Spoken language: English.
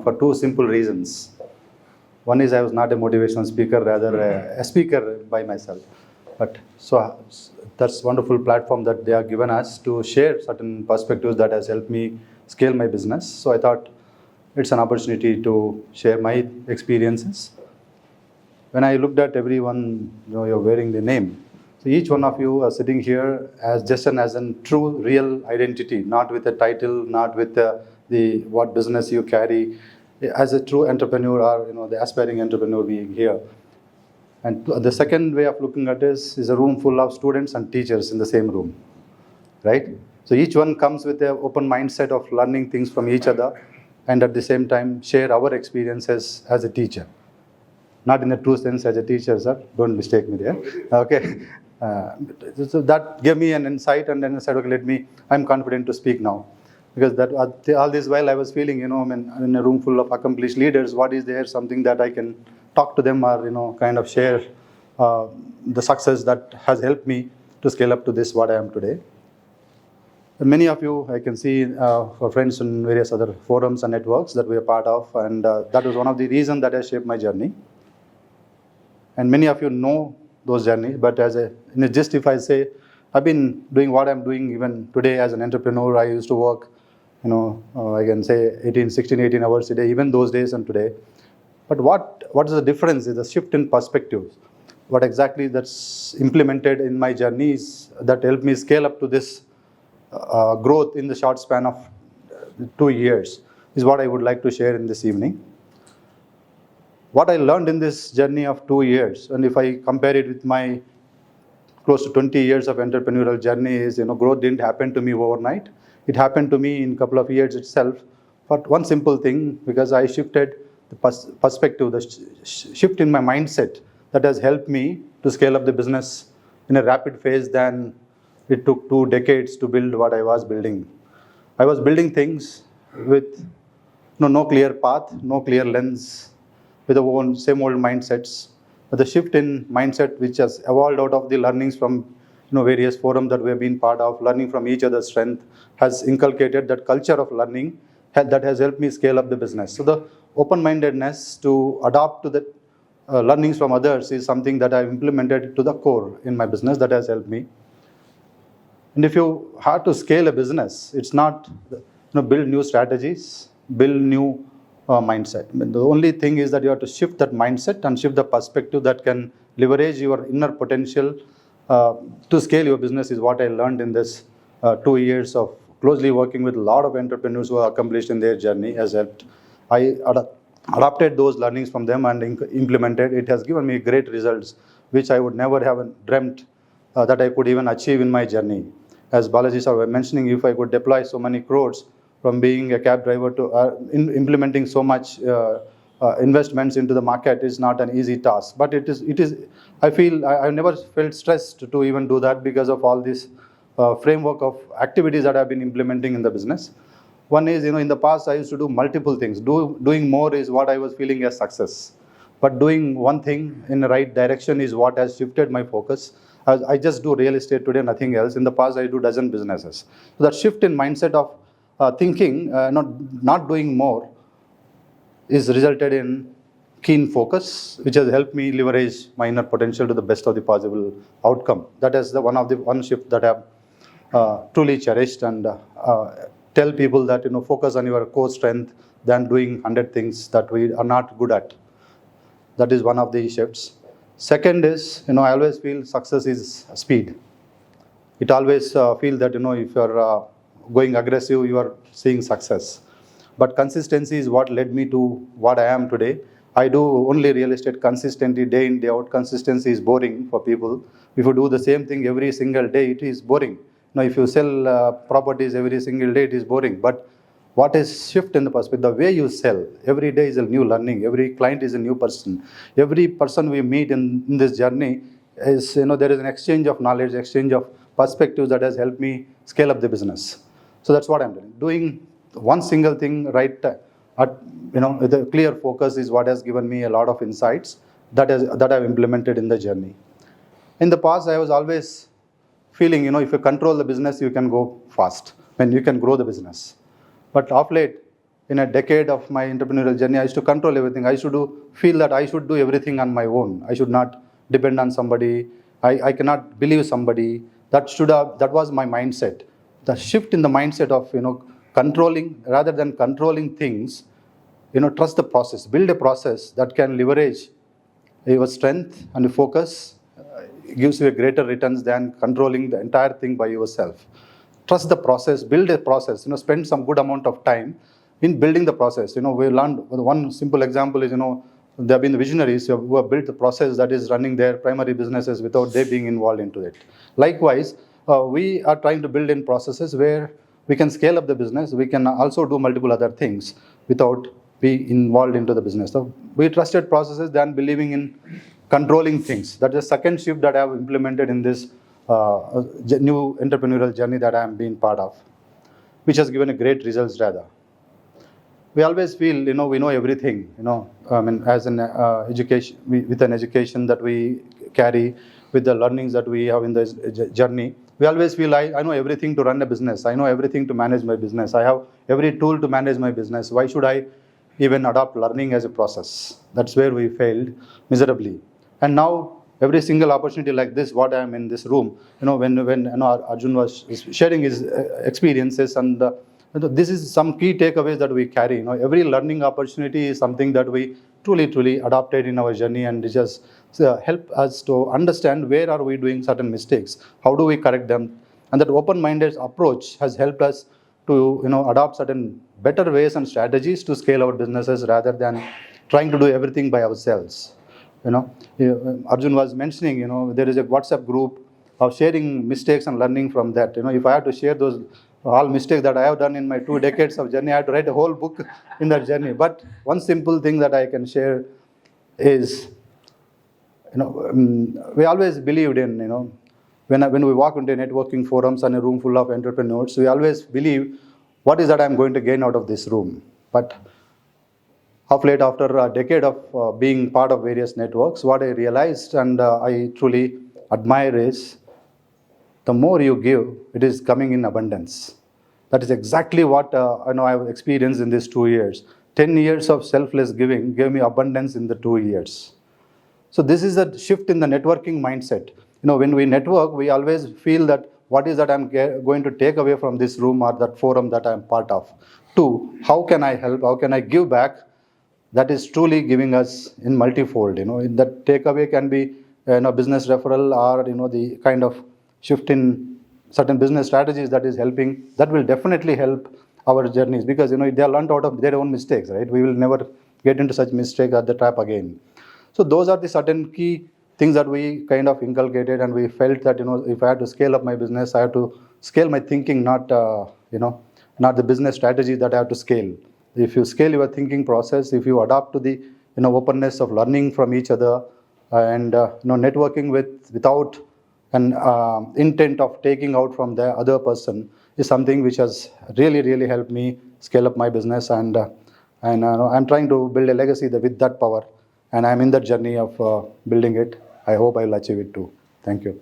for two simple reasons. One is I was not a motivational speaker, rather a speaker by myself. But so that's wonderful platform that they have given us to share certain perspectives that has helped me scale my business. So I thought it's an opportunity to share my experiences. When I looked at everyone, you're wearing the name. So each one of you are sitting here as just as a true, real identity, not with a title, not with the what business you carry, as a true entrepreneur or the aspiring entrepreneur being here. And the second way of looking at this is a room full of students and teachers in the same room, right? So each one comes with an open mindset of learning things from each other, and at the same time share our experiences as a teacher. Not in the true sense as a teacher, sir. Don't mistake me there. Okay. So that gave me an insight, and then I said, okay, I'm confident to speak now. Because that all this while I was feeling, I'm in a room full of accomplished leaders. What is there? Something that I can talk to them or, kind of share the success that has helped me to scale up to this, what I am today. And many of you, I can see for friends in various other forums and networks that we are part of. And that was one of the reasons that has shaped my journey. And many of you know those journeys, but in a gist, if I say, I've been doing what I'm doing even today as an entrepreneur. I used to work, I can say 18 hours a day, even those days and today. But what is the difference is the shift in perspective. What exactly that's implemented in my journeys that helped me scale up to this growth in the short span of 2 years is what I would like to share in this evening. What I learned in this journey of 2 years, and if I compare it with my close to 20 years of entrepreneurial journey, is growth didn't happen to me overnight. It happened to me in a couple of years itself. But one simple thing, because I shifted the perspective, the shift in my mindset that has helped me to scale up the business in a rapid phase than it took 2 decades to build what I was building. I was building things with no clear path, no clear lens, with the same old mindsets. But the shift in mindset, which has evolved out of the learnings from various forums that we have been part of, learning from each other's strength, has inculcated that culture of learning that has helped me scale up the business. So the open-mindedness to adapt to the learnings from others is something that I've implemented to the core in my business that has helped me. And if you have to scale a business, it's not build new strategies, build new mindset. The only thing is that you have to shift that mindset and shift the perspective that can leverage your inner potential to scale your business is what I learned in this 2 years of closely working with a lot of entrepreneurs who are accomplished in their journey has helped. I adopted those learnings from them and implemented. It has given me great results, which I would never have dreamt that I could even achieve in my journey. As Balaji sir was mentioning, if I could deploy so many crores from being a cab driver to implementing so much investments into the market is not an easy task. But it is. I feel I never felt stressed to even do that because of all this framework of activities that I've been implementing in the business. One is, in the past I used to do multiple things. Doing more is what I was feeling as success. But doing one thing in the right direction is what has shifted my focus. I just do real estate today, nothing else. In the past, I do dozen businesses. So that shift in mindset of thinking, not doing more, is resulted in keen focus, which has helped me leverage my inner potential to the best of the possible outcome. That is one shift that I have truly cherished, and tell people that focus on your core strength than doing 100 things that we are not good at. That is one of the shifts. Second is, I always feel success is speed. It always feel that, if you're going aggressive, you are seeing success. But consistency is what led me to what I am today. I do only real estate consistently, day in, day out. Consistency is boring for people. If you do the same thing every single day, it is boring. If you sell properties every single day, it is boring. But what is shift in the perspective? The way you sell, every day is a new learning. Every client is a new person. Every person we meet in this journey is, there is an exchange of knowledge, exchange of perspectives that has helped me scale up the business. So that's what I'm doing. Doing one single thing right, with a clear focus is what has given me a lot of insights that I've implemented in the journey. In the past, I was always feeling, if you control the business, you can go fast. You can grow the business. But of late, in a decade of my entrepreneurial journey, I used to control everything. I used to feel that I should do everything on my own. I should not depend on somebody. I cannot believe somebody. That was my mindset. The shift in the mindset of, controlling, rather than controlling things, trust the process. Build a process that can leverage your strength and your focus. Gives you a greater returns than controlling the entire thing by yourself. Trust the process, build a process, spend some good amount of time in building the process. We learned one simple example is, there have been visionaries who have built the process that is running their primary businesses without they being involved into it. Likewise, we are trying to build in processes where we can scale up the business. We can also do multiple other things without being involved into the business. So we trusted processes than believing in controlling things. That's the second shift that I have implemented in this new entrepreneurial journey that I am being part of, which has given a great results rather. We always feel, we know everything, as an education, with an education that we carry, with the learnings that we have in this journey, we always feel I know everything to run a business. I know everything to manage my business. I have every tool to manage my business. Why should I even adopt learning as a process? That's where we failed miserably. And now, every single opportunity like this, what I am in this room, when Arjun was sharing his experiences, and this is some key takeaways that we carry. Every learning opportunity is something that we truly adopted in our journey, and it just help us to understand where are we doing certain mistakes, how do we correct them, and that open-minded approach has helped us to adopt certain better ways and strategies to scale our businesses rather than trying to do everything by ourselves. Arjun was mentioning, there is a WhatsApp group of sharing mistakes and learning from that. If I had to share those all mistakes that I have done in my 2 decades of journey, I had to write a whole book in that journey. But one simple thing that I can share is, we always believed in, when we walk into networking forums and a room full of entrepreneurs, we always believe, what is that I'm going to gain out of this room? But of late, after a decade of being part of various networks, what I realized and I truly admire is, the more you give, it is coming in abundance. That is exactly what I've experienced in these 2 years. 10 years of selfless giving gave me abundance in the 2 years. So this is a shift in the networking mindset. When we network, we always feel that what is that I'm going to take away from this room or that forum that I'm part of. 2, how can I help? How can I give back? That is truly giving us in multifold. That takeaway can be business referral or the kind of shift in certain business strategies that is helping. That will definitely help our journeys, because they are learned out of their own mistakes, right? We will never get into such mistake or the trap again. So those are the certain key things that we kind of inculcated, and we felt that if I had to scale up my business, I have to scale my thinking, not the business strategy that I have to scale. If you scale your thinking process, if you adapt to the openness of learning from each other, and networking without an intent of taking out from the other person, is something which has really helped me scale up my business, and I'm trying to build a legacy with that power, and I'm in that journey of building it. I hope I'll achieve it too. Thank you.